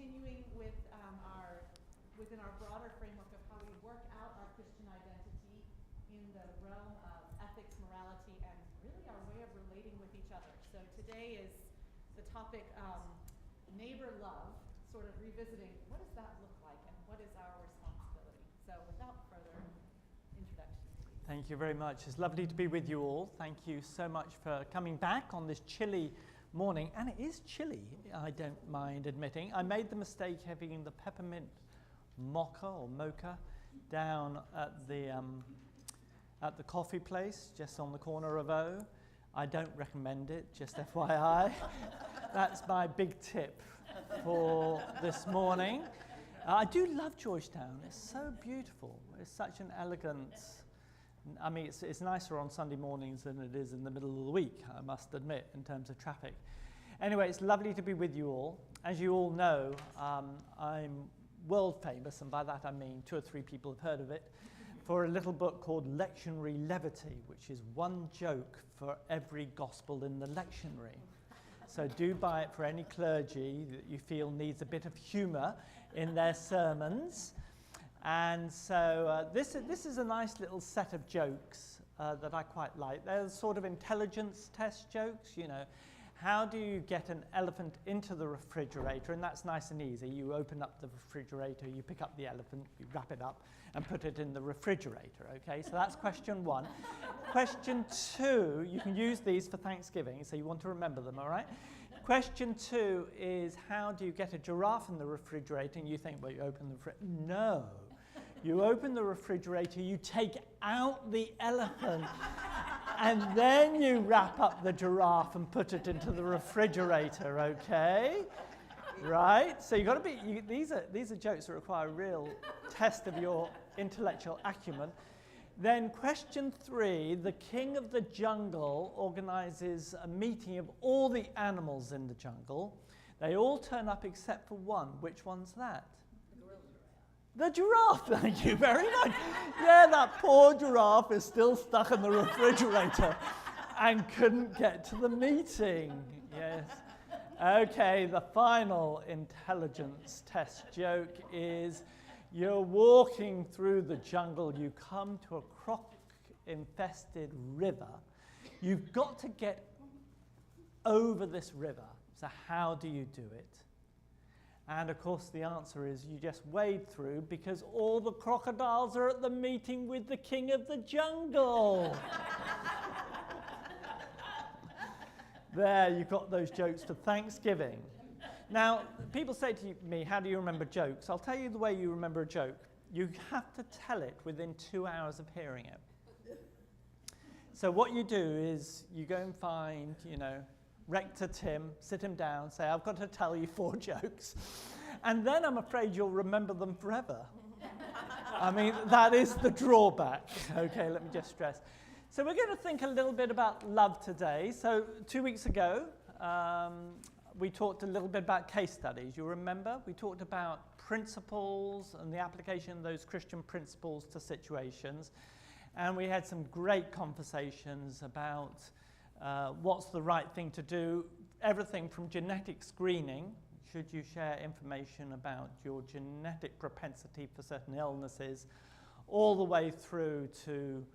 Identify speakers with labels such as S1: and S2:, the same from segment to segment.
S1: continuing with within our broader framework of how we work out our Christian identity in the realm of ethics, morality, and really our way of relating with each other. So today is the topic neighbor love, sort of revisiting what does that look like and what is our responsibility. So without further introduction.
S2: Thank you very much. It's lovely to be with you all. Thank you so much for coming back on this chilly morning. And it is chilly, I don't mind admitting. I made the mistake having the peppermint mocha down at the coffee place just on the corner of O. I don't recommend it, just FYI. That's my big tip for this morning. I do love Georgetown. It's so beautiful. It's such an elegant... I mean, it's nicer on Sunday mornings than it is in the middle of the week, I must admit, in terms of traffic. Anyway, it's lovely to be with you all. As you all know, I'm world famous, and by that I mean 2 or 3 people have heard of it, for a little book called Lectionary Levity, which is one joke for every gospel in the lectionary. So do buy it for any clergy that you feel needs a bit of humour in their sermons. And so this is a nice little set of jokes that I quite like. They're sort of intelligence test jokes, you know. How do you get an elephant into the refrigerator? And that's nice and easy. You open up the refrigerator, you pick up the elephant, you wrap it up, and put it in the refrigerator, okay? So that's question 1. Question 2, you can use these for Thanksgiving, so you want to remember them, all right? Question 2 is, how do you get a giraffe in the refrigerator? And you think, well, you open the refrigerator. No. You open the refrigerator, you take out the elephant, and then you wrap up the giraffe and put it into the refrigerator, okay? Right? So you've got to be, these are jokes that require a real test of your intellectual acumen. Then question 3, the king of the jungle organizes a meeting of all the animals in the jungle. They all turn up except for one. Which one's that? The giraffe, thank you very much. Yeah, that poor giraffe is still stuck in the refrigerator and couldn't get to the meeting. Yes. Okay, the final intelligence test joke is you're walking through the jungle, you come to a croc-infested river. You've got to get over this river. So how do you do it? And of course the answer is you just wade through because all the crocodiles are at the meeting with the king of the jungle. There, you've got those jokes for Thanksgiving. Now, people say to me, how do you remember jokes? I'll tell you the way you remember a joke. You have to tell it within 2 hours of hearing it. So what you do is you go and find, you know, Rector Tim, sit him down, say, I've got to tell you 4 jokes. And then I'm afraid you'll remember them forever. I mean, that is the drawback. Okay, let me just stress. So we're going to think a little bit about love today. So 2 weeks ago, we talked a little bit about case studies. You remember? We talked about principles and the application of those Christian principles to situations. And we had some great conversations about what's the right thing to do, everything from genetic screening, should you share information about your genetic propensity for certain illnesses, all the way through to,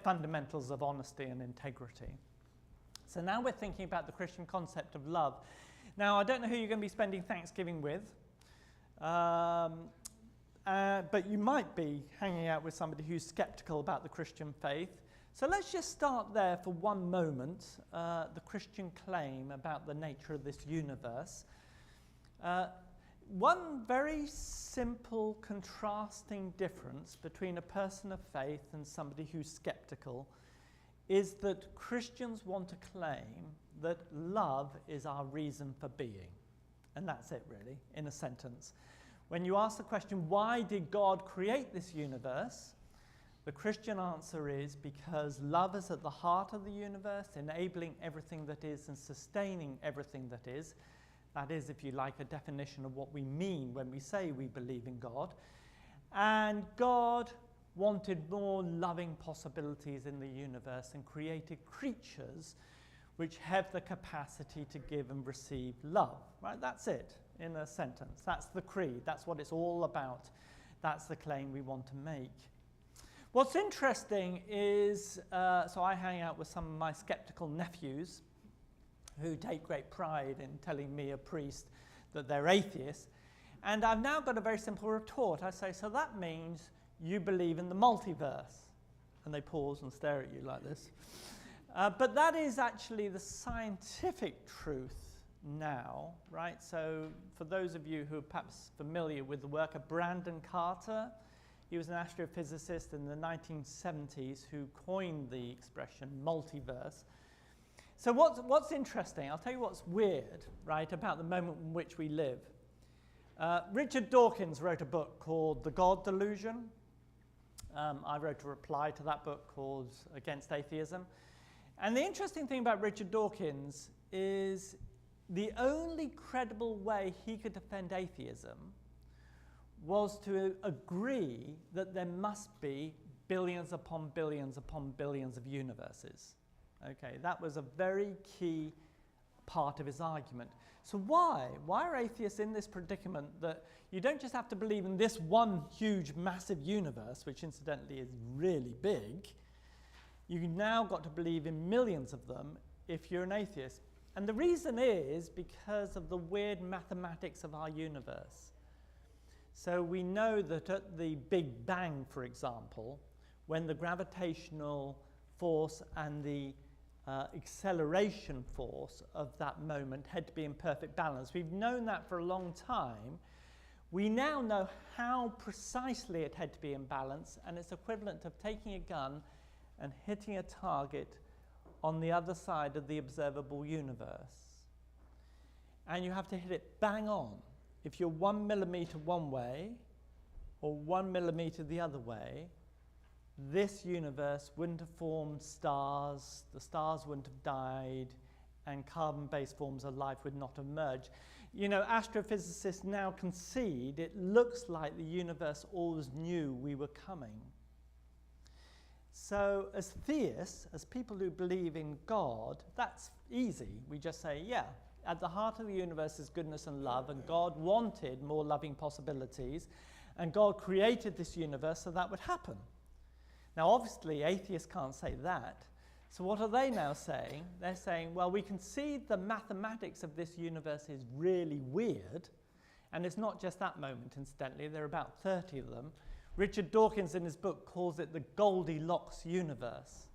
S2: fundamentals of honesty and integrity. So now we're thinking about the Christian concept of love. Now, I don't know who you're going to be spending Thanksgiving with, but you might be hanging out with somebody who's skeptical about the Christian faith. So let's just start there for one moment, the Christian claim about the nature of this universe. One very simple contrasting difference between a person of faith and somebody who's skeptical is that Christians want to claim that love is our reason for being. And that's it, really, in a sentence. When you ask the question, why did God create this universe? The Christian answer is because love is at the heart of the universe, enabling everything that is and sustaining everything that is. That is, if you like, a definition of what we mean when we say we believe in God. And God wanted more loving possibilities in the universe and created creatures which have the capacity to give and receive love. Right? That's it in a sentence. That's the creed. That's what it's all about. That's the claim we want to make. What's interesting is, so I hang out with some of my skeptical nephews who take great pride in telling me, a priest, that they're atheists. And I've now got a very simple retort. I say, so that means you believe in the multiverse. And they pause and stare at you like this. But that is actually the scientific truth now, right? So for those of you who are perhaps familiar with the work of Brandon Carter, he was an astrophysicist in the 1970s who coined the expression multiverse. So what's interesting, I'll tell you what's weird, right, about the moment in which we live. Richard Dawkins wrote a book called The God Delusion. I wrote a reply to that book called Against Atheism. And the interesting thing about Richard Dawkins is the only credible way he could defend atheism was to agree that there must be billions upon billions upon billions of universes. Okay, that was a very key part of his argument. So why? Why are atheists in this predicament that you don't just have to believe in this one huge, massive universe, which incidentally is really big, you've now got to believe in millions of them if you're an atheist. And the reason is because of the weird mathematics of our universe. So we know that at the Big Bang, for example, when the gravitational force and the acceleration force of that moment had to be in perfect balance. We've known that for a long time. We now know how precisely it had to be in balance, and it's equivalent of taking a gun and hitting a target on the other side of the observable universe. And you have to hit it bang on. If you're 1 millimeter one way or 1 millimeter the other way, this universe wouldn't have formed stars, the stars wouldn't have died, and carbon-based forms of life would not have emerged. You know, astrophysicists now concede it looks like the universe always knew we were coming. So as theists, as people who believe in God, that's easy. We just say, yeah, at the heart of the universe is goodness and love, and God wanted more loving possibilities, and God created this universe so that would happen. Now, obviously, atheists can't say that. So what are they now saying? They're saying, well, we concede the mathematics of this universe is really weird, and it's not just that moment, incidentally. There are about 30 of them. Richard Dawkins, in his book, calls it the Goldilocks universe.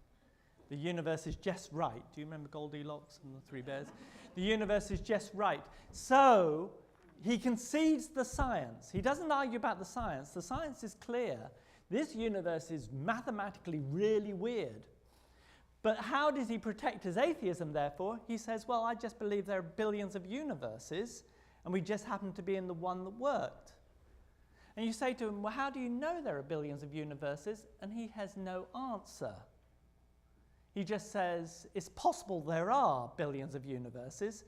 S2: The universe is just right. Do you remember Goldilocks and the Three Bears? The universe is just right. So he concedes the science. He doesn't argue about the science. The science is clear. This universe is mathematically really weird. But how does he protect his atheism, therefore? He says, well, I just believe there are billions of universes, and we just happen to be in the one that worked. And you say to him, well, how do you know there are billions of universes? And he has no answer. He just says, it's possible there are billions of universes,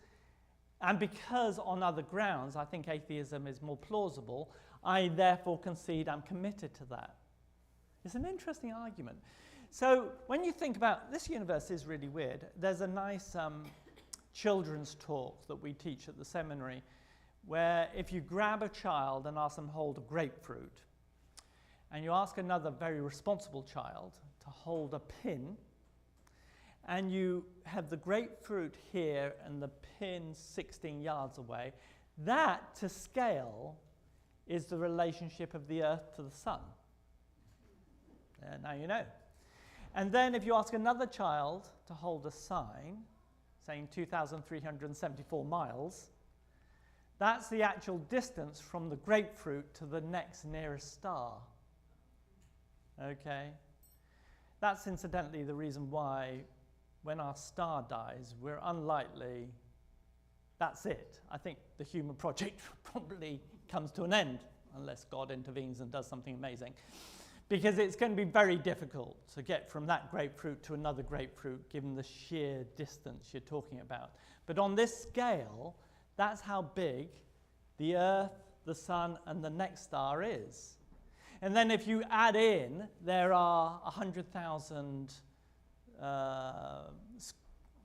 S2: and because on other grounds I think atheism is more plausible, I therefore concede I'm committed to that. It's an interesting argument. So when you think about this universe is really weird, there's a nice children's talk that we teach at the seminary where if you grab a child and ask them to hold a grapefruit, and you ask another very responsible child to hold a pin, and you have the grapefruit here and the pin 16 yards away, that to scale is the relationship of the earth to the sun. Now you know. And then if you ask another child to hold a sign saying 2,374 miles, that's the actual distance from the grapefruit to the next nearest star. Okay? That's incidentally the reason why when our star dies, we're unlikely, that's it. I think the human project probably comes to an end unless God intervenes and does something amazing. Because it's going to be very difficult to get from that grapefruit to another grapefruit given the sheer distance you're talking about. But on this scale, that's how big the Earth, the Sun, and the next star is. And then if you add in, there are 100,000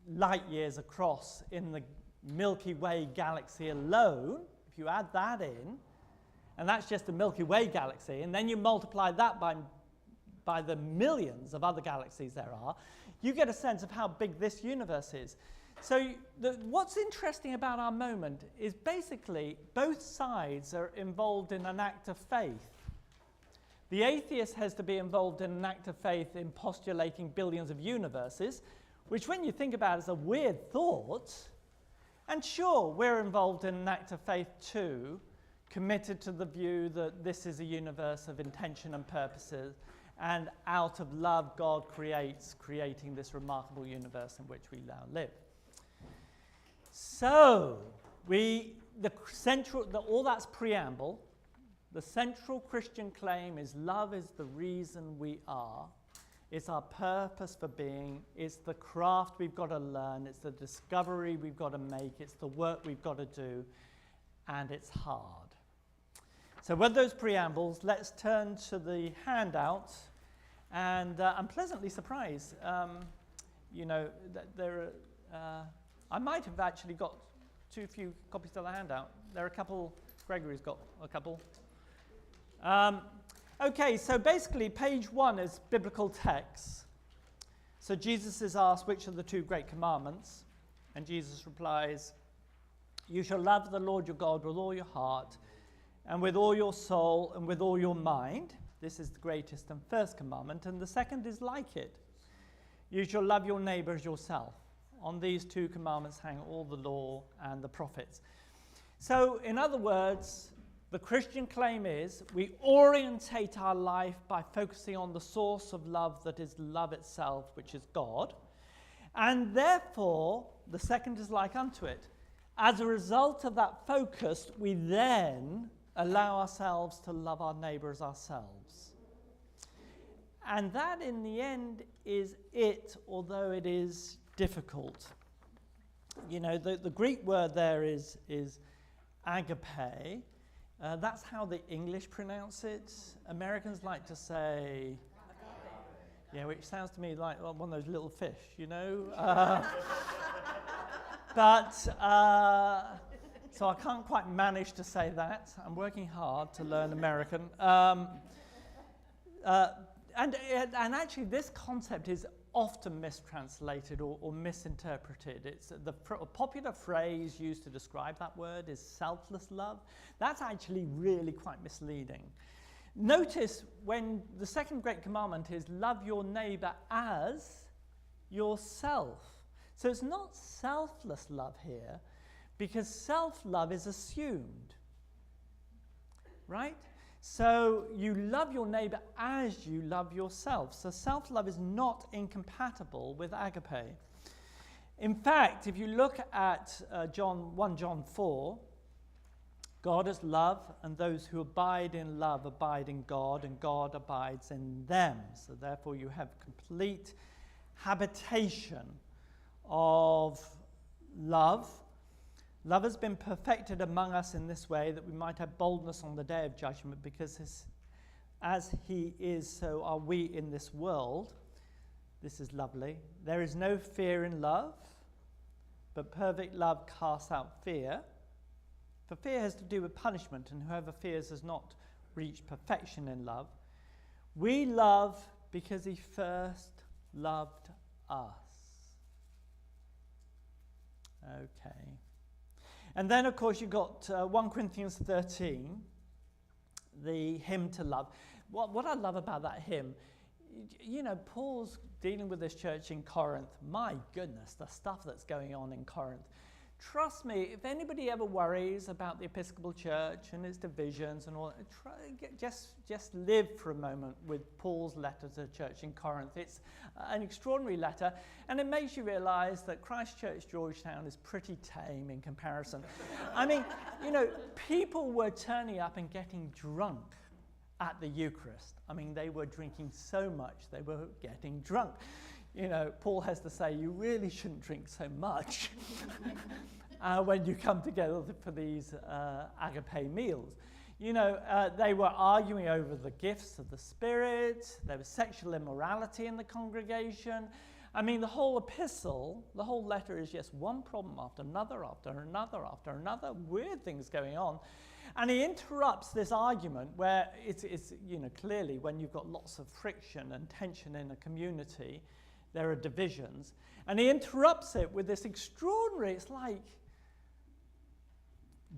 S2: light years across in the Milky Way galaxy alone, if you add that in, and that's just the Milky Way galaxy, and then you multiply that by the millions of other galaxies there are, you get a sense of how big this universe is. So what's interesting about our moment is basically both sides are involved in an act of faith. The atheist has to be involved in an act of faith in postulating billions of universes, which when you think about it is a weird thought. And sure, we're involved in an act of faith too, committed to the view that this is a universe of intention and purposes, and out of love God creating this remarkable universe in which we now live. So, all that's preamble. The central Christian claim is love is the reason we are. It's our purpose for being. It's the craft we've got to learn. It's the discovery we've got to make. It's the work we've got to do. And it's hard. So with those preambles, let's turn to the handout. And I'm pleasantly surprised. I might have actually got too few copies of the handout. There are a couple. Gregory's got a couple. Okay, so basically page 1 is biblical texts. So Jesus is asked, which are the 2 great commandments? And Jesus replies, you shall love the Lord your God with all your heart, and with all your soul, and with all your mind. This is the greatest and first commandment, and the second is like it. You shall love your neighbor as yourself. On these 2 commandments hang all the law and the prophets. So, in other words, the Christian claim is we orientate our life by focusing on the source of love that is love itself, which is God. And therefore, the second is like unto it. As a result of that focus, we then allow ourselves to love our neighbor as ourselves. And that, in the end, is it, although it is difficult. You know, the Greek word there is agape. That's how the English pronounce it. Americans like to say, yeah, which sounds to me like one of those little fish, you know. So I can't quite manage to say that. I'm working hard to learn American. And actually, this concept is often mistranslated or misinterpreted. It's the popular phrase used to describe that word is selfless love. That's actually really quite misleading. Notice when the second great commandment is love your neighbor as yourself. So it's not selfless love here, because self-love is assumed, right? So you love your neighbor as you love yourself. So self-love is not incompatible with agape. In fact, if you look at 1 John 4, God is love, and those who abide in love abide in God, and God abides in them. So therefore you have complete habitation of love. Love has been perfected among us in this way, that we might have boldness on the day of judgment, because as he is, so are we in this world. This is lovely. There is no fear in love, but perfect love casts out fear. For fear has to do with punishment, and whoever fears has not reached perfection in love. We love because he first loved us. Okay. And then, of course, you've got 1 Corinthians 13, the hymn to love. What I love about that hymn, you know, Paul's dealing with this church in Corinth. My goodness, the stuff that's going on in Corinth. Trust me, if anybody ever worries about the Episcopal Church and its divisions and all, just live for a moment with Paul's letter to the church in Corinth. It's an extraordinary letter, and it makes you realize that Christ Church Georgetown is pretty tame in comparison. I mean, you know, people were turning up and getting drunk at the Eucharist. I mean, they were drinking so much, they were getting drunk. You know, Paul has to say, you really shouldn't drink so much when you come together for these agape meals. You know, they were arguing over the gifts of the Spirit. There was sexual immorality in the congregation. I mean, the whole epistle, the whole letter is just one problem after another, after another, after another, weird things going on. And he interrupts this argument where it's clearly when you've got lots of friction and tension in a community, there are divisions. And he interrupts it with this extraordinary, it's like,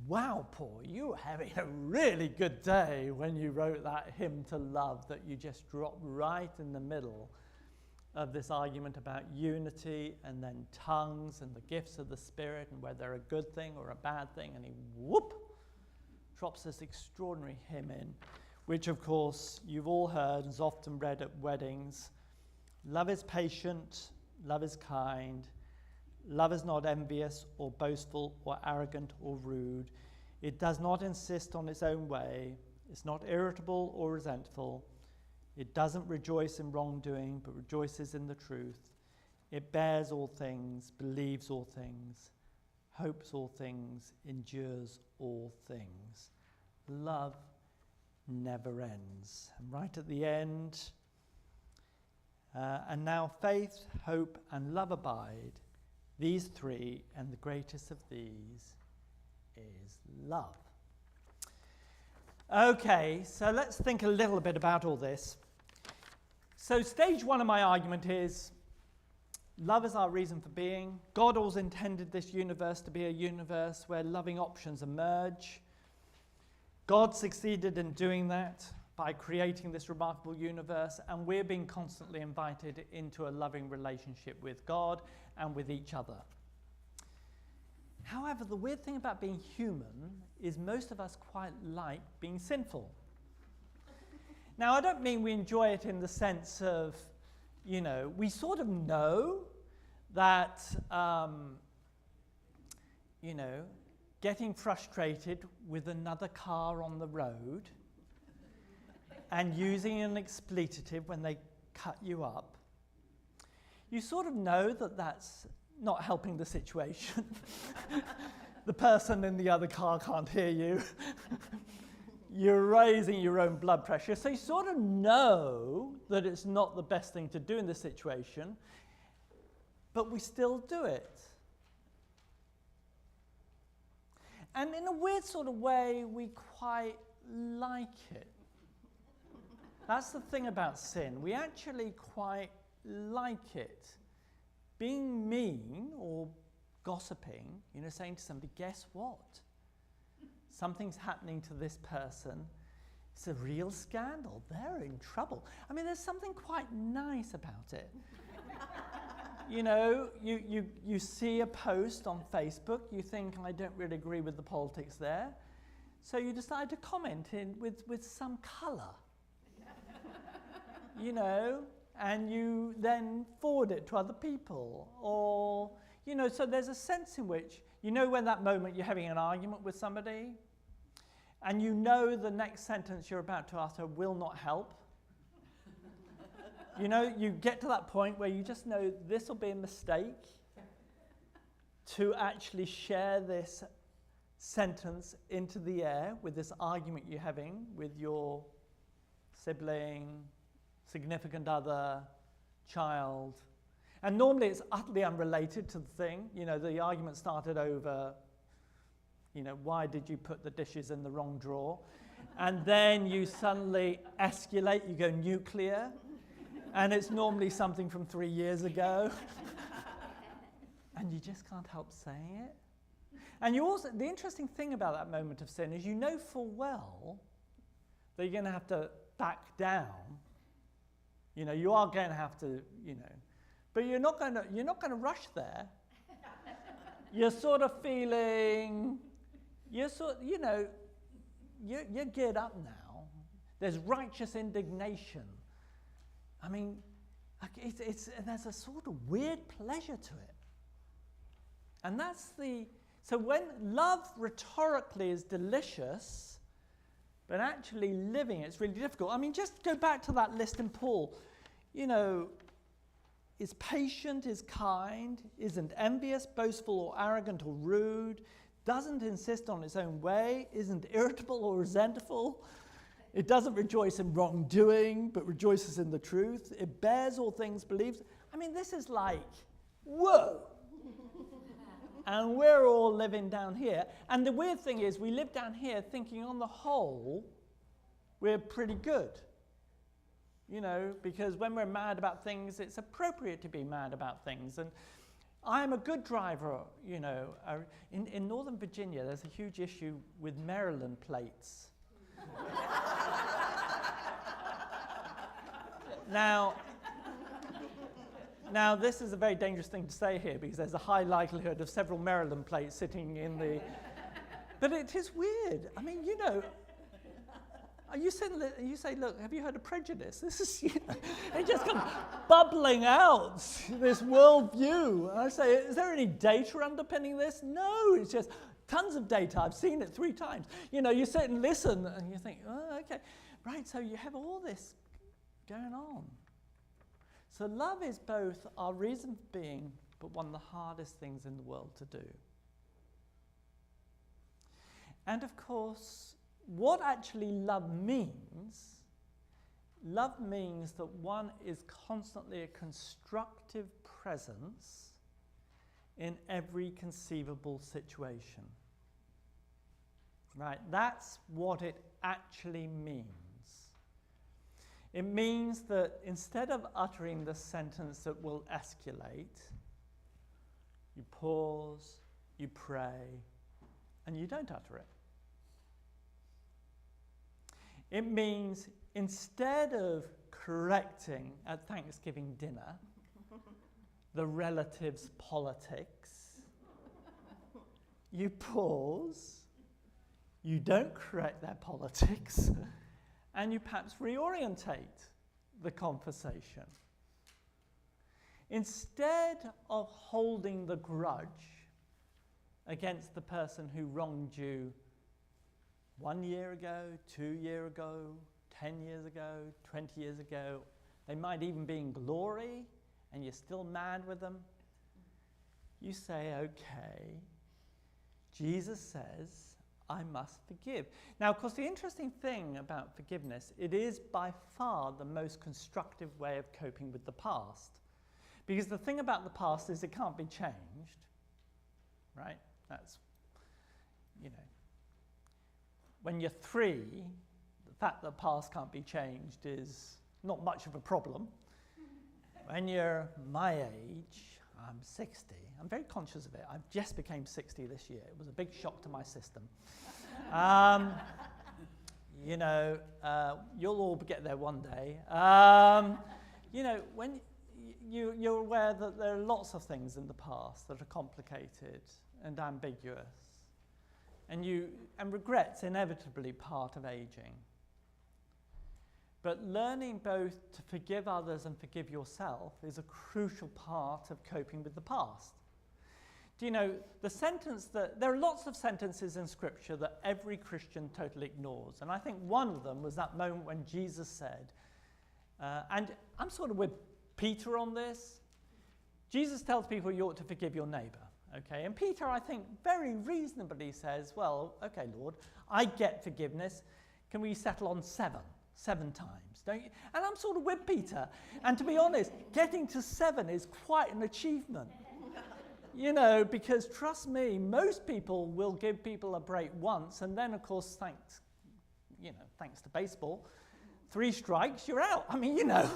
S2: wow, Paul, you were having a really good day when you wrote that hymn to love that you just dropped right in the middle of this argument about unity and then tongues and the gifts of the Spirit and whether they're a good thing or a bad thing. And he, whoop, drops this extraordinary hymn in, which, of course, you've all heard and is often read at weddings. Love is patient, love is kind, love is not envious or boastful or arrogant or rude. It does not insist on its own way. It's not irritable or resentful. It doesn't rejoice in wrongdoing, but rejoices in the truth. It bears all things, believes all things, hopes all things, endures all things. Love never ends. And right at the end, and now faith, hope, and love abide. These three, and the greatest of these is love. Okay, so let's think a little bit about all this. So stage one of my argument is love is our reason for being. God always intended this universe to be a universe where loving options emerge. God succeeded in doing that by creating this remarkable universe, and we're being constantly invited into a loving relationship with God and with each other. However, the weird thing about being human is most of us quite like being sinful. Now, I don't mean we enjoy it in the sense of, we sort of know that, getting frustrated with another car on the road and using an expletive when they cut you up, you sort of know that that's not helping the situation. The person in the other car can't hear you. You're raising your own blood pressure. So you sort of know that it's not the best thing to do in this situation, but we still do it. And in a weird sort of way, we quite like it. That's the thing about sin. We actually quite like it. Being mean or gossiping, saying to somebody, guess what? Something's happening to this person. It's a real scandal. They're in trouble. I mean, there's something quite nice about it. You see a post on Facebook, you think, I don't really agree with the politics there. So you decide to comment with some colour. And you then forward it to other people. Or, so there's a sense in which, when that moment you're having an argument with somebody, and the next sentence you're about to utter will not help. You get to that point where you just know this will be a mistake to actually share this sentence into the air with this argument you're having with your sibling, significant other, child. And normally it's utterly unrelated to the thing. The argument started over, why did you put the dishes in the wrong drawer? And then you suddenly escalate, you go nuclear, and it's normally something from 3 years ago. And you just can't help saying it. And the interesting thing about that moment of sin is full well that you're going to have to back down. You are going to have to, but you're not going to rush there. You're sort of feeling, you're geared up now. There's righteous indignation. I mean, there's a sort of weird pleasure to it. And so when love rhetorically is delicious, but actually living it's really difficult. I mean, just go back to that list in Paul. Is patient, is kind, isn't envious, boastful, or arrogant, or rude, doesn't insist on its own way, isn't irritable or resentful. It doesn't rejoice in wrongdoing, but rejoices in the truth. It bears all things, believes. I I mean, this is like, whoa. And we're all living down here. And the weird thing is, we live down here thinking on the whole, we're pretty good. You know, because when we're mad about things, it's appropriate to be mad about things. And I'm a good driver, you know. In Northern Virginia, there's a huge issue with Maryland plates. Now, this is a very dangerous thing to say here because there's a high likelihood of several Maryland plates sitting in the... But it is weird. I mean, you know, you say, look, have you heard of prejudice? This is, you know, it just comes bubbling out, this worldview. And I say, is there any data underpinning this? No, it's just tons of data. I've seen it 3 times. You know, you sit and listen and you think, oh, okay. Right, so you have all this going on. So love is both our reason for being, but one of the hardest things in the world to do. And of course, what actually love means that one is constantly a constructive presence in every conceivable situation. Right? That's what it actually means. It means that instead of uttering the sentence that will escalate, you pause, you pray, and you don't utter it. It means instead of correcting at Thanksgiving dinner the relatives' politics, you pause, you don't correct their politics, and you perhaps reorientate the conversation. Instead of holding the grudge against the person who wronged you 1 year ago, 2 years ago, 10 years ago, 20 years ago, they might even be in glory, and you're still mad with them, you say, okay, Jesus says, I must forgive. Now, of course, the interesting thing about forgiveness, it is by far the most constructive way of coping with the past. Because the thing about the past is it can't be changed, right? That's, you know, when you're 3, the fact that the past can't be changed is not much of a problem. When you're my age, I'm 60. I'm very conscious of it. I've just became 60 this year. It was a big shock to my system. You know, you'll all get there one day. You know, when you're aware that there are lots of things in the past that are complicated and ambiguous. And regret's inevitably part of aging. But learning both to forgive others and forgive yourself is a crucial part of coping with the past. Do you know, there are lots of sentences in Scripture that every Christian totally ignores. And I think one of them was that moment when Jesus said, and I'm sort of with Peter on this, Jesus tells people you ought to forgive your neighbor. Okay, and Peter, I think, very reasonably says, well, okay, Lord, I get forgiveness. Can we settle on 7 times? Don't you? And I'm sort of with Peter. And to be honest, getting to 7 is quite an achievement. You know, because trust me, most people will give people a break once, and then, of course, thanks to baseball, 3 strikes, you're out. I mean, you know,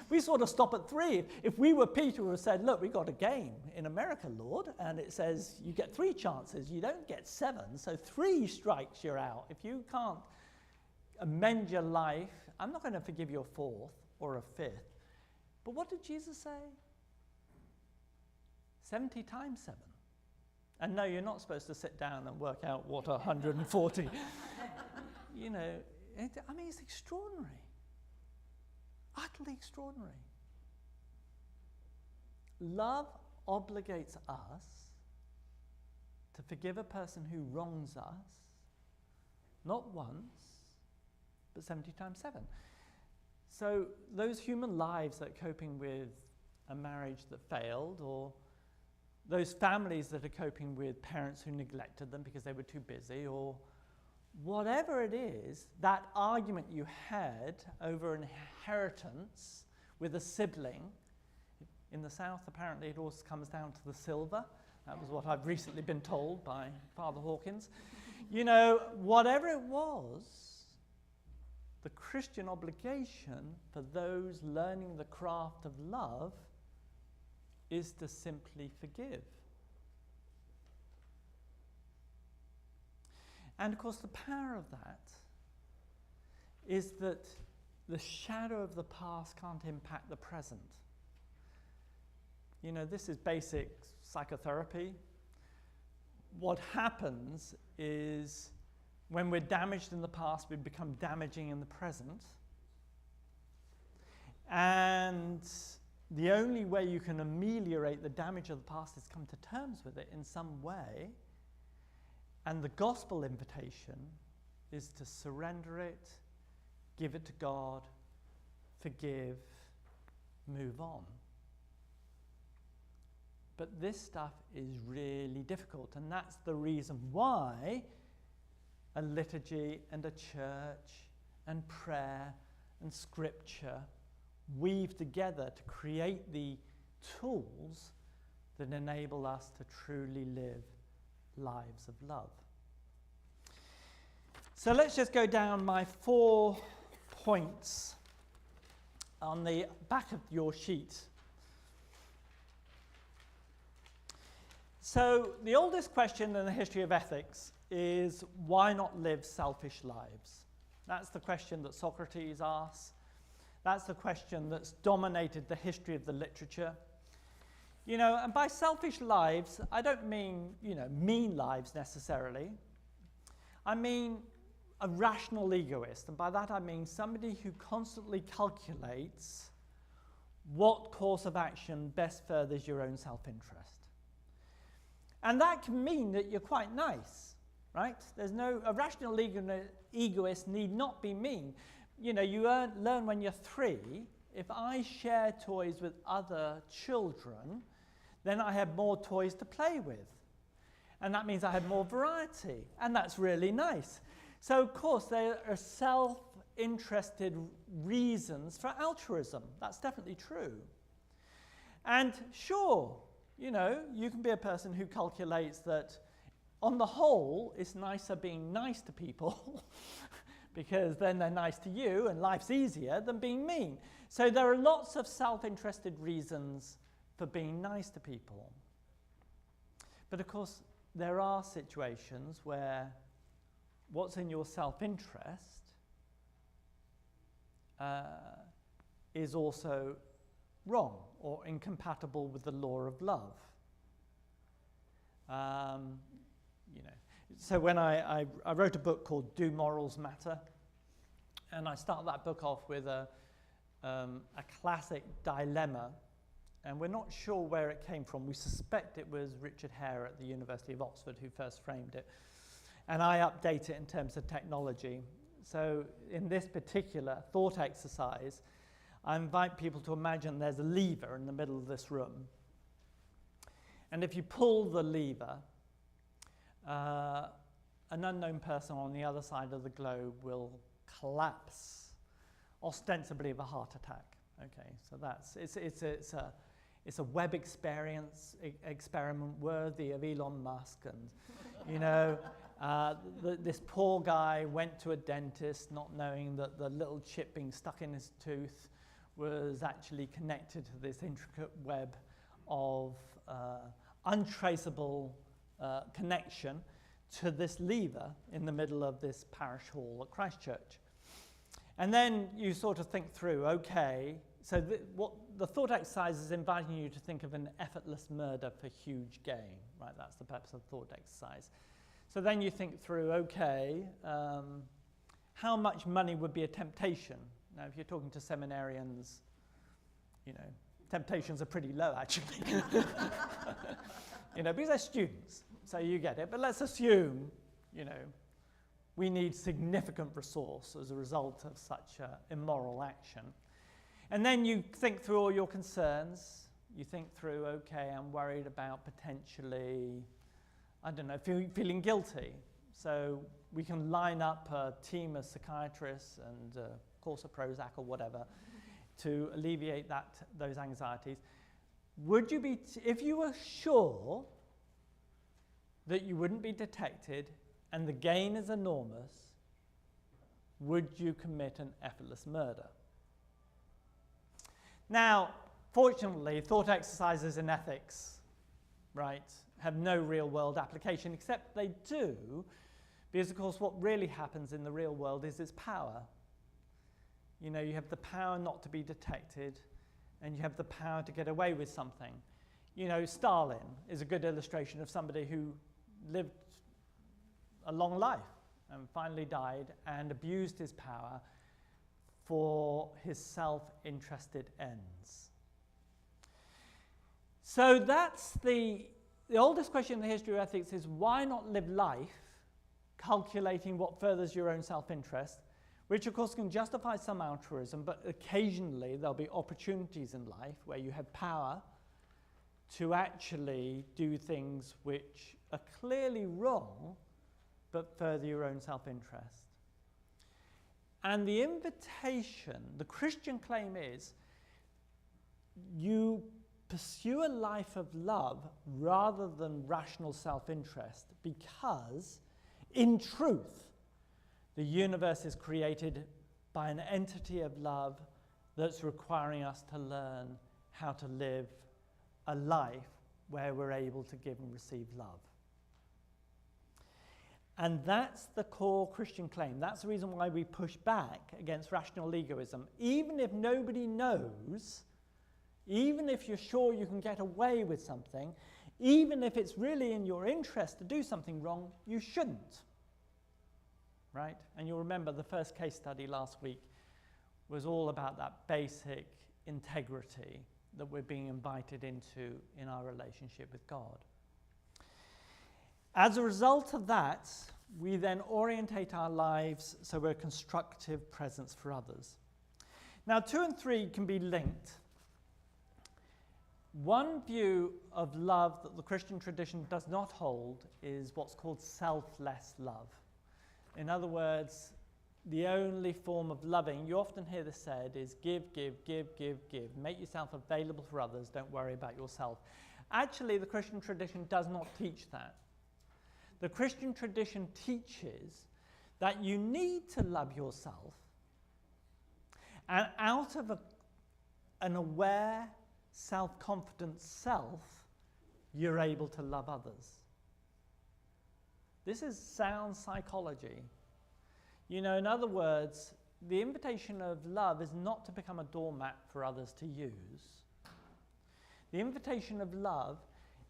S2: we sort of stop at 3. If we were Peter who said, look, we got a game in America, Lord, and it says you get 3 chances, you don't get 7, so 3 strikes, you're out. If you can't amend your life, I'm not going to forgive you a 4th or a 5th. But what did Jesus say? 70 times 7. And no, you're not supposed to sit down and work out what 140. You know, it's extraordinary. Utterly extraordinary. Love obligates us to forgive a person who wrongs us, not once, but 70 times 7. So those human lives that are coping with a marriage that failed, or those families that are coping with parents who neglected them because they were too busy, or whatever it is, that argument you had over inheritance with a sibling, In the South, apparently, it also comes down to the silver. That was what I've recently been told by Father Hawkins. You know, whatever it was, the Christian obligation for those learning the craft of love is to simply forgive. And of course, the power of that is that the shadow of the past can't impact the present. You know, this is basic psychotherapy. What happens is when we're damaged in the past, we become damaging in the present. And the only way you can ameliorate the damage of the past is come to terms with it in some way. And the gospel invitation is to surrender it, give it to God, forgive, move on. But this stuff is really difficult, and that's the reason why a liturgy and a church and prayer and scripture weave together to create the tools that enable us to truly live lives of love. So let's just go down my 4 points on the back of your sheet. So the oldest question in the history of ethics is, why not live selfish lives? That's the question that Socrates asks. That's the question that's dominated the history of the literature. You know, and by selfish lives, I don't mean, you know, mean lives necessarily. I mean a rational egoist, and by that I mean somebody who constantly calculates what course of action best furthers your own self-interest. And that can mean that you're quite nice, right? A rational egoist need not be mean. You know, you learn when you're 3, if I share toys with other children, then I have more toys to play with. And that means I have more variety, and that's really nice. So, of course, there are self-interested reasons for altruism. That's definitely true. And sure, you know, you can be a person who calculates that on the whole, it's nicer being nice to people because then they're nice to you and life's easier than being mean. So there are lots of self-interested reasons for being nice to people. But of course, there are situations where what's in your self-interest is also wrong or incompatible with the law of love. You know, so when I wrote a book called Do Morals Matter? And I start that book off with a classic dilemma, and we're not sure where it came from. We suspect it was Richard Hare at the University of Oxford who first framed it. And I update it in terms of technology. So in this particular thought exercise, I invite people to imagine there's a lever in the middle of this room. And if you pull the lever, an unknown person on the other side of the globe will collapse, ostensibly of a heart attack. Okay, so it's a web experiment worthy of Elon Musk, and you know, this poor guy went to a dentist not knowing that the little chip being stuck in his tooth was actually connected to this intricate web of untraceable connection to this lever in the middle of this parish hall at Christchurch. And then you sort of think through, okay, so what the thought exercise is inviting you to think of an effortless murder for huge gain, right? That's the purpose of the thought exercise. So then you think through, okay, how much money would be a temptation? Now, if you're talking to seminarians, you know, temptations are pretty low, actually. You know, because they're students, so you get it. But let's assume, you know, we need significant resource as a result of such immoral action. And then you think through all your concerns. You think through, okay, I'm worried about potentially, I don't know, feeling guilty. So we can line up a team of psychiatrists and a course of Prozac or whatever to alleviate those anxieties. would you be, if you were sure that you wouldn't be detected and the gain is enormous, would you commit an effortless murder? Now, fortunately, thought exercises in ethics, right, have no real-world application, except they do, because, of course, what really happens in the real world is its power. You know, you have the power not to be detected, and you have the power to get away with something. You know, Stalin is a good illustration of somebody who lived a long life and finally died and abused his power for his self-interested ends. So that's the oldest question in the history of ethics is, why not live life calculating what furthers your own self-interest, which of course can justify some altruism, but occasionally there'll be opportunities in life where you have power to actually do things which are clearly wrong, but further your own self-interest. And the invitation, the Christian claim is, you pursue a life of love rather than rational self-interest, because in truth, the universe is created by an entity of love that's requiring us to learn how to live a life where we're able to give and receive love. And that's the core Christian claim. That's the reason why we push back against rational egoism. Even if nobody knows, even if you're sure you can get away with something, even if it's really in your interest to do something wrong, you shouldn't. Right? And you'll remember the first case study last week was all about that basic integrity that we're being invited into in our relationship with God. As a result of that, we then orientate our lives so we're a constructive presence for others. Now, 2 and 3 can be linked. One view of love that the Christian tradition does not hold is what's called selfless love. In other words, the only form of loving, you often hear this said, is give, give, give, give, give. Make yourself available for others, don't worry about yourself. Actually, the Christian tradition does not teach that. The Christian tradition teaches that you need to love yourself, and out of an aware, self-confident self, you're able to love others. This is sound psychology. You know, in other words, the invitation of love is not to become a doormat for others to use. The invitation of love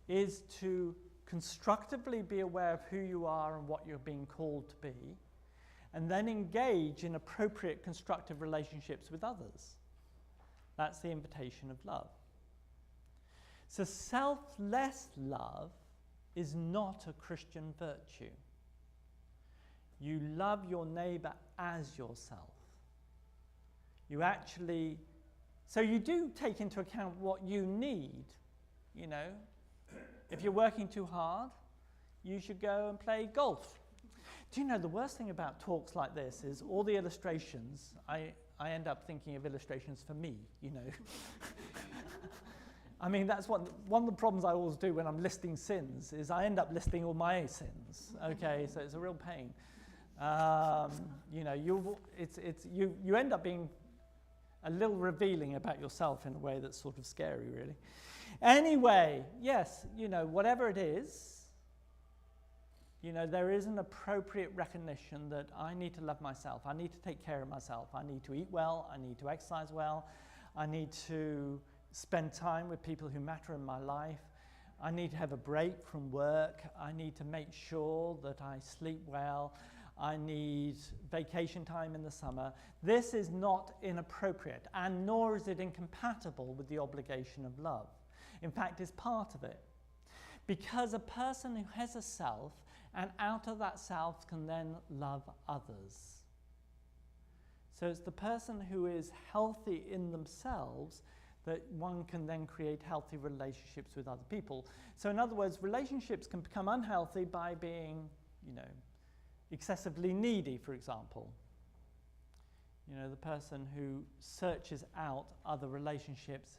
S2: is to constructively be aware of who you are and what you're being called to be, and then engage in appropriate constructive relationships with others. That's the invitation of love. So selfless love is not a Christian virtue. You love your neighbor as yourself. You actually, so you do take into account what you need, you know. If you're working too hard, you should go and play golf. Do you know the worst thing about talks like this is all the illustrations, I end up thinking of illustrations for me, you know. I mean, that's one of the problems I always do when I'm listing sins, is I end up listing all my sins, okay, so it's a real pain. You know, you end up being a little revealing about yourself in a way that's sort of scary, really. Anyway, yes, you know, whatever it is, you know, there is an appropriate recognition that I need to love myself. I need to take care of myself. I need to eat well. I need to exercise well. I need to spend time with people who matter in my life. I need to have a break from work. I need to make sure that I sleep well. I need vacation time in the summer. This is not inappropriate, and nor is it incompatible with the obligation of love. In fact, it's part of it. Because a person who has a self, and out of that self can then love others. So it's the person who is healthy in themselves that one can then create healthy relationships with other people. So in other words, relationships can become unhealthy by being, you know, excessively needy, for example. You know, the person who searches out other relationships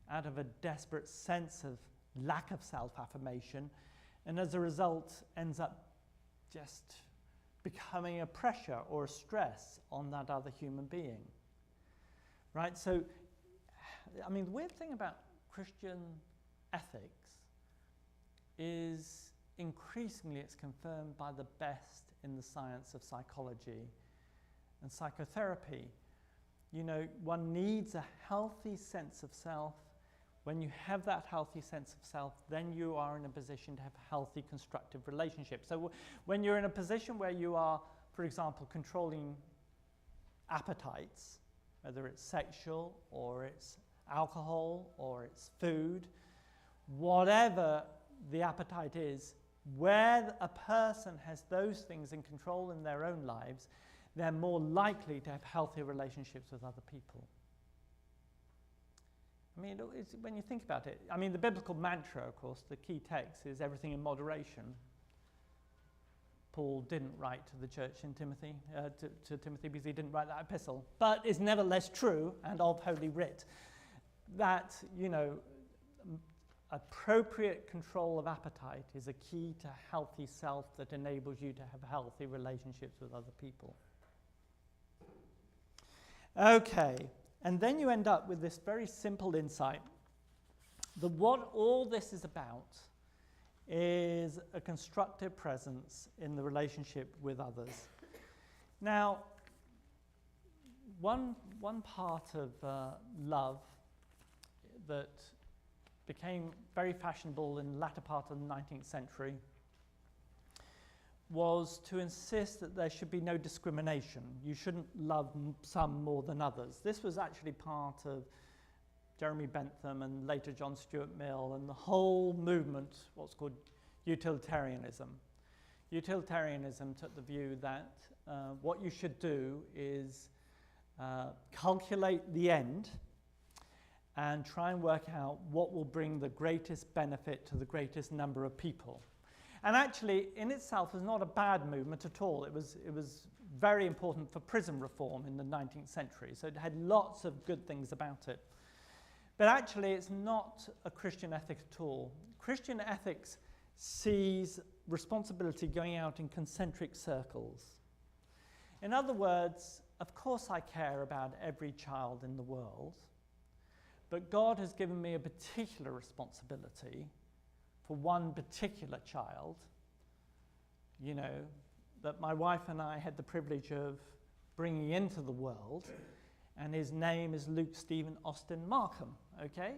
S2: out of a desperate sense of lack of self-affirmation, and as a result ends up just becoming a pressure or a stress on that other human being. Right? So, I mean, the weird thing about Christian ethics is increasingly it's confirmed by the best in the science of psychology and psychotherapy. You know, one needs a healthy sense of self. When you have that healthy sense of self, then you are in a position to have healthy, constructive relationships. So when you're in a position where you are, for example, controlling appetites, whether it's sexual or it's alcohol or it's food, whatever the appetite is, where a person has those things in control in their own lives, they're more likely to have healthy relationships with other people. I mean, when you think about it, I mean, the biblical mantra, of course, the key text is everything in moderation. Paul didn't write to the church in Timothy, to Timothy, because he didn't write that epistle, but it's nevertheless true and of Holy Writ that, you know, appropriate control of appetite is a key to healthy self that enables you to have healthy relationships with other people. Okay, and then you end up with this very simple insight that what all this is about is a constructive presence in the relationship with others. Now, one part of love that became very fashionable in the latter part of the 19th century was to insist that there should be no discrimination. You shouldn't love some more than others. This was actually part of Jeremy Bentham and later John Stuart Mill and the whole movement, what's called utilitarianism. Utilitarianism took the view that what you should do is calculate the end and try and work out what will bring the greatest benefit to the greatest number of people. And actually, in itself, was not a bad movement at all. It was very important for prison reform in the 19th century, so it had lots of good things about it. But actually, it's not a Christian ethic at all. Christian ethics sees responsibility going out in concentric circles. In other words, of course I care about every child in the world, but God has given me a particular responsibility for one particular child, you know, that my wife and I had the privilege of bringing into the world, and his name is Luke Stephen Austin Markham, okay?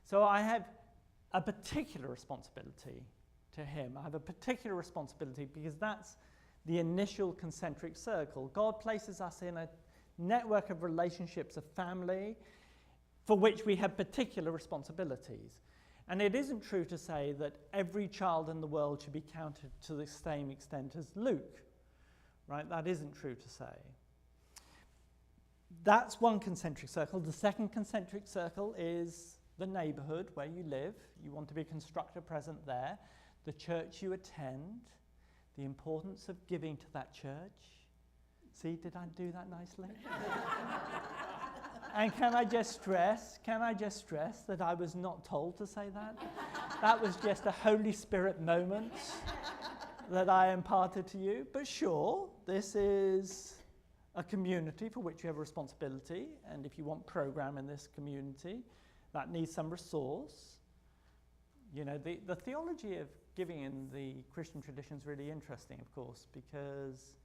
S2: So I have a particular responsibility to him. I have a particular responsibility because that's the initial concentric circle. God places us in a network of relationships, of family, for which we have particular responsibilities. And it isn't true to say that every child in the world should be counted to the same extent as Luke, right? That isn't true to say. That's one concentric circle. The second concentric circle is the neighborhood where you live. You want to be constructive present there. The church you attend, the importance of giving to that church. See, did I do that nicely? And can I just stress that I was not told to say that? That was just a Holy Spirit moment that I imparted to you. But sure, this is a community for which you have a responsibility, and if you want program in this community, that needs some resource. You know, the theology of giving in the Christian tradition is really interesting, of course, because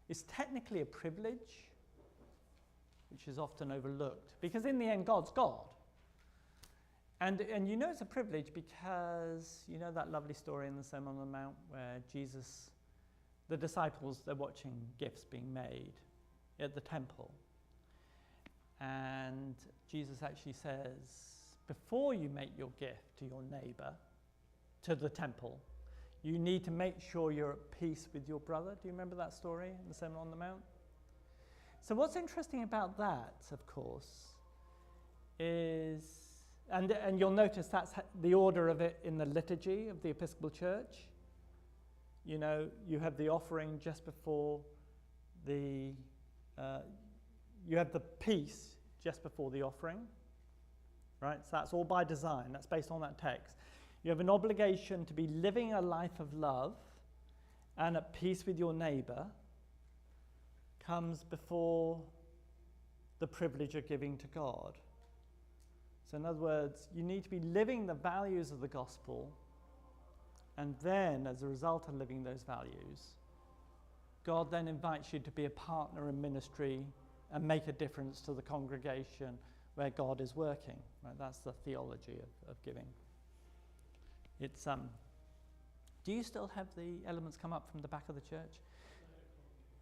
S2: it's technically a privilege, which is often overlooked, because in the end, God's God. And you know it's a privilege because, you know that lovely story in the Sermon on the Mount where Jesus, the disciples, they're watching gifts being made at the temple. And Jesus actually says, before you make your gift to your neighbor, to the temple, you need to make sure you're at peace with your brother. Do you remember that story in the Sermon on the Mount? So what's interesting about that, of course, is, and you'll notice that's the order of it in the liturgy of the Episcopal Church. You know, you have the offering just before the, you have the peace just before the offering. right? So that's all by design. That's based on that text. You have an obligation to be living a life of love and at peace with your neighbor comes before the privilege of giving to God. So in other words, you need to be living the values of the gospel, and then as a result of living those values, God then invites you to be a partner in ministry and make a difference to the congregation where God is working. Right? That's the theology of giving. It's do you still have the elements come up from the back of the church?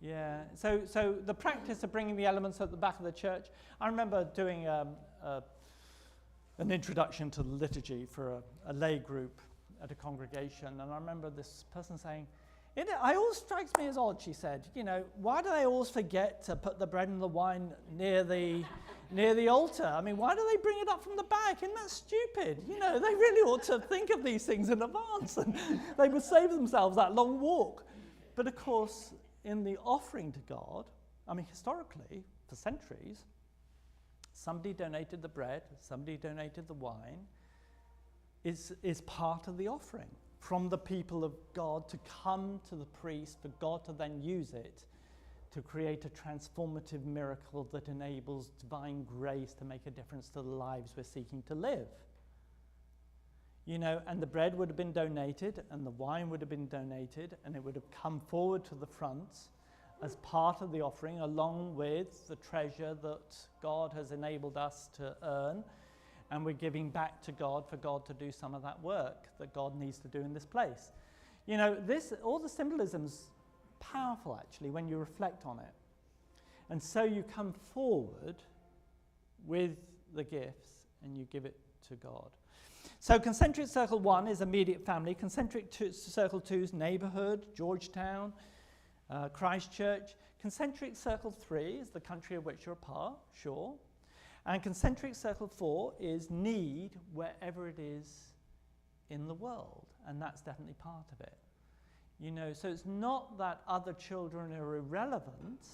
S2: Yeah. So the practice of bringing the elements at the back of the church. I remember doing an introduction to the liturgy for a lay group at a congregation, and I remember this person saying, "It always strikes me as odd," she said, why do they always forget to put the bread and the wine near the altar? I mean, why do they bring it up from the back? Isn't that stupid? They really ought to think of these things in advance, and they would save themselves that long walk. But of course, in the offering to God, I mean, historically, for centuries, somebody donated the bread, somebody donated the wine, is part of the offering from the people of God to come to the priest, for God to then use it to create a transformative miracle that enables divine grace to make a difference to the lives we're seeking to live. And the bread would have been donated, and the wine would have been donated, and it would have come forward to the front as part of the offering, along with the treasure that God has enabled us to earn, and we're giving back to God for God to do some of that work that God needs to do in this place. All the symbolism's powerful, actually, when you reflect on it. And so you come forward with the gifts and you give it to God. So concentric circle 1 is immediate family. Concentric circle 2 is neighborhood, Georgetown, Christchurch. Concentric circle 3 is the country of which you're a part, sure. And concentric circle 4 is need wherever it is in the world. And that's definitely part of it. So it's not that other children are irrelevant,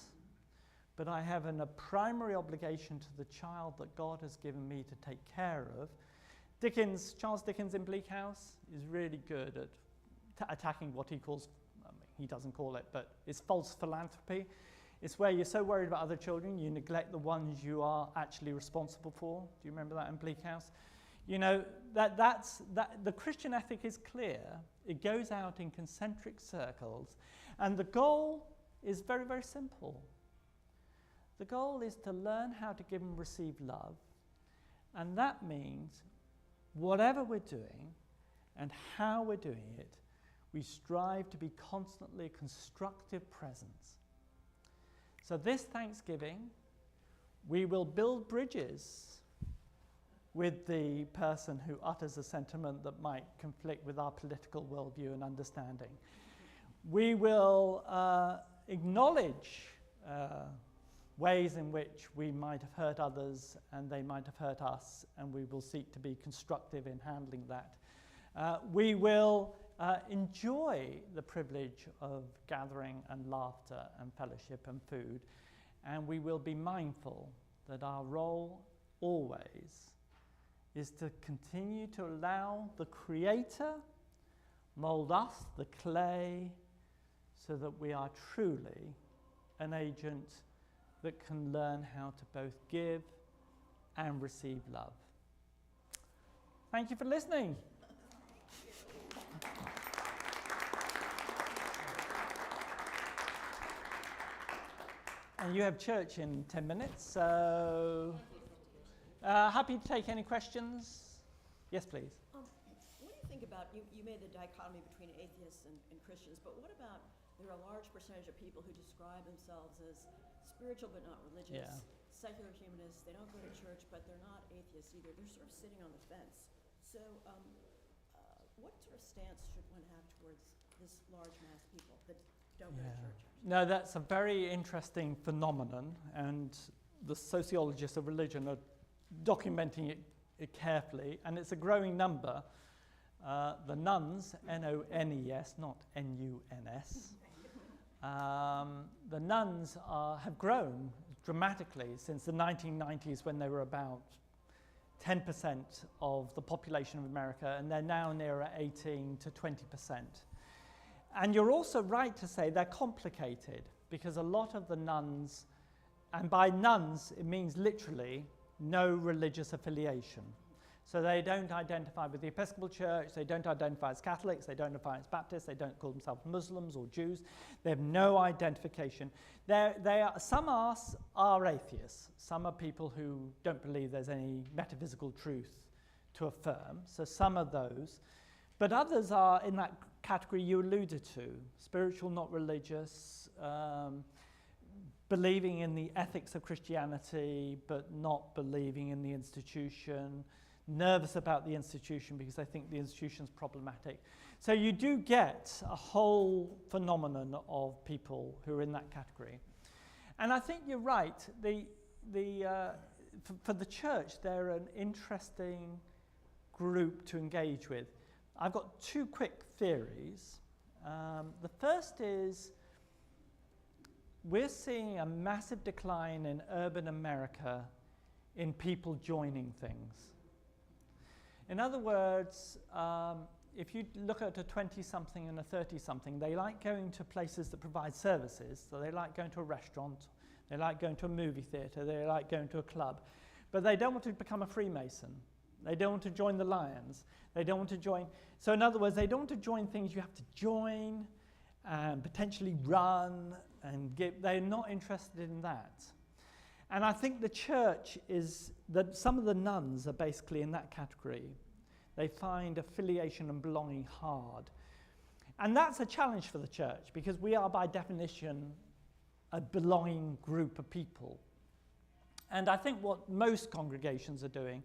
S2: but I have a primary obligation to the child that God has given me to take care of. Charles Dickens in Bleak House is really good at attacking what he calls, he doesn't call it, but it's false philanthropy. It's where you're so worried about other children, you neglect the ones you are actually responsible for. Do you remember that in Bleak House? The Christian ethic is clear. It goes out in concentric circles, and the goal is very, very simple. The goal is to learn how to give and receive love, and that means whatever we're doing and how we're doing it, we strive to be constantly a constructive presence. So this Thanksgiving, we will build bridges with the person who utters a sentiment that might conflict with our political worldview and understanding. We will acknowledge ways in which we might have hurt others and they might have hurt us, and we will seek to be constructive in handling that. We will enjoy the privilege of gathering and laughter and fellowship and food, and we will be mindful that our role always is to continue to allow the Creator mold us, the clay, so that we are truly an agent that can learn how to both give and receive love. Thank you for listening. And you have church in 10 minutes, so happy to take any questions. Yes, please.
S3: What do you think about, you made the dichotomy between atheists and Christians, but what about, there are a large percentage of people who describe themselves as spiritual but not religious, secular humanists. They don't go to church, but they're not atheists either. They're sort of sitting on the fence. So what sort of stance should one have towards this large mass of people that don't go to church?
S2: No, that's a very interesting phenomenon, and the sociologists of religion are documenting it carefully, and it's a growing number. The nuns, N-O-N-E-S, not N-U-N-S, the nuns have grown dramatically since the 1990s, when they were about 10% of the population of America, and they're now nearer 18 to 20%. And you're also right to say they're complicated, because a lot of the nuns, and by nuns it means literally no religious affiliation. So they don't identify with the Episcopal Church, they don't identify as Catholics, they don't identify as Baptists, they don't call themselves Muslims or Jews. They have no identification. Some are atheists. Some are people who don't believe there's any metaphysical truth to affirm. So some of those. But others are in that category you alluded to, spiritual, not religious, believing in the ethics of Christianity, but not believing in the institution, nervous about the institution because they think the institution's problematic. So you do get a whole phenomenon of people who are in that category. And I think you're right. For the church, they're an interesting group to engage with. I've got two quick theories. The first is we're seeing a massive decline in urban America in people joining things. In other words, if you look at a 20-something and a 30-something, they like going to places that provide services. So they like going to a restaurant, they like going to a movie theatre, they like going to a club. But they don't want to become a Freemason. They don't want to join the Lions. They don't want to join. So in other words, they don't want to join things you have to join and potentially run and give. They're not interested in that. And I think the church is that some of the nuns are basically in that category. They find affiliation and belonging hard. And that's a challenge for the church because we are by definition a belonging group of people. And I think what most congregations are doing